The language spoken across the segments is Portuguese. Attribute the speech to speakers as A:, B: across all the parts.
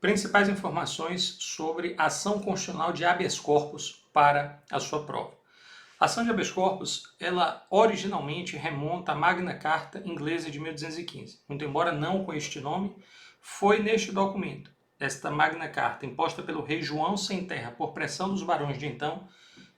A: Principais informações sobre a ação constitucional de habeas corpus para a sua prova. A ação de habeas corpus, ela originalmente remonta à Magna Carta inglesa de 1215. Muito embora não com este nome, foi neste documento, esta Magna Carta, imposta pelo rei João Sem Terra por pressão dos barões de então,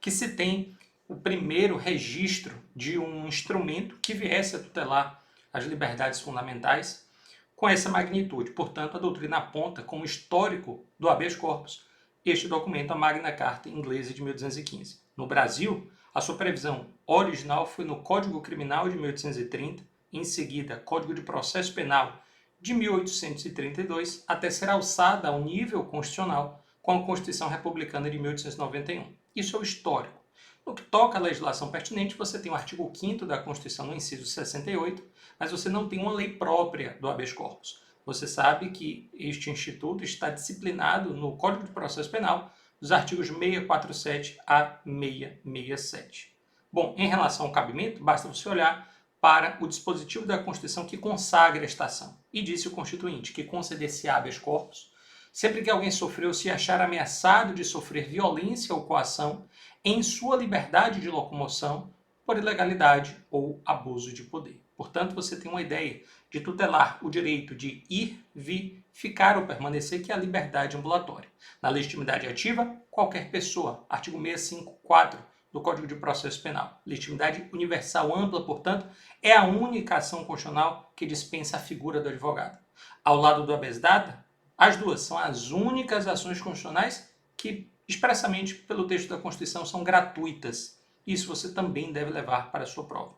A: que se tem o primeiro registro de um instrumento que viesse a tutelar as liberdades fundamentais com essa magnitude. Portanto, a doutrina aponta como histórico do habeas corpus este documento, a Magna Carta inglesa de 1215. No Brasil, a sua previsão original foi no Código Criminal de 1830, em seguida Código de Processo Penal de 1832, até ser alçada ao nível constitucional com a Constituição Republicana de 1891. Isso é o histórico. No que toca à legislação pertinente, você tem o artigo 5º da Constituição, no inciso 68, mas você não tem uma lei própria do habeas corpus. Você sabe que este instituto está disciplinado no Código de Processo Penal, dos artigos 647 a 667. Bom, em relação ao cabimento, basta você olhar para o dispositivo da Constituição que consagra esta ação. E disse o Constituinte que conceder-se habeas corpus sempre que alguém sofreu ou se achar ameaçado de sofrer violência ou coação em sua liberdade de locomoção por ilegalidade ou abuso de poder. Portanto, você tem uma ideia de tutelar o direito de ir, vir, ficar ou permanecer, que é a liberdade ambulatória. Na legitimidade ativa, qualquer pessoa. Artigo 654 do Código de Processo Penal. Legitimidade universal ampla, portanto, é a única ação constitucional que dispensa a figura do advogado. Ao lado do habeas data, as duas são as únicas ações constitucionais que, expressamente pelo texto da Constituição, são gratuitas. Isso você também deve levar para a sua prova.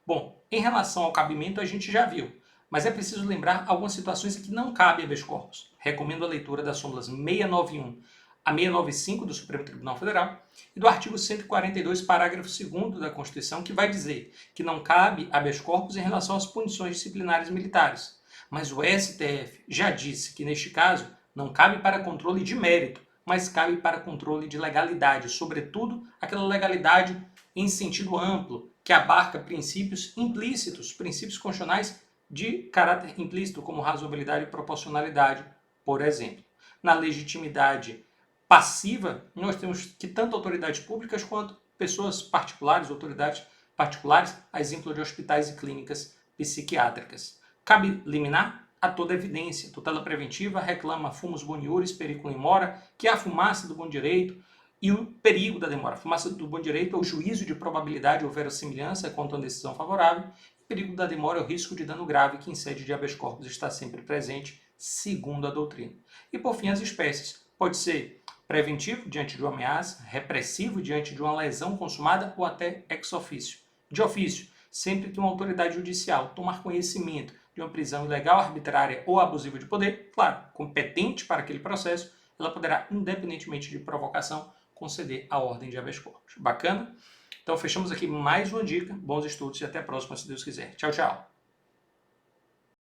A: Bom, em relação ao cabimento, a gente já viu, mas é preciso lembrar algumas situações em que não cabe habeas corpus. Recomendo a leitura das súmulas 691 a 695 do Supremo Tribunal Federal e do artigo 142, parágrafo 2º da Constituição, que vai dizer que não cabe habeas corpus em relação às punições disciplinares militares. Mas o STF já disse que, neste caso, não cabe para controle de mérito, mas cabe para controle de legalidade, sobretudo aquela legalidade em sentido amplo, que abarca princípios implícitos, princípios constitucionais de caráter implícito, como razoabilidade e proporcionalidade, por exemplo. Na legitimidade passiva, nós temos que tanto autoridades públicas quanto pessoas particulares, autoridades particulares, a exemplo de hospitais e clínicas psiquiátricas. Cabe liminar a toda evidência. Tutela preventiva reclama fumus boniuris, periculum in mora, que é a fumaça do bom direito e o perigo da demora. A fumaça do bom direito é o juízo de probabilidade ou verossimilhança quanto a uma decisão favorável. O perigo da demora é o risco de dano grave que em sede de habeas corpus está sempre presente, segundo a doutrina. E por fim, as espécies. Pode ser preventivo, diante de uma ameaça, repressivo, diante de uma lesão consumada ou até ex officio. De ofício, sempre que uma autoridade judicial tomar conhecimento de uma prisão ilegal, arbitrária ou abusiva de poder, claro, competente para aquele processo, ela poderá, independentemente de provocação, conceder a ordem de habeas corpus. Bacana? Então fechamos aqui mais uma dica, bons estudos e até a próxima, se Deus quiser. Tchau, tchau!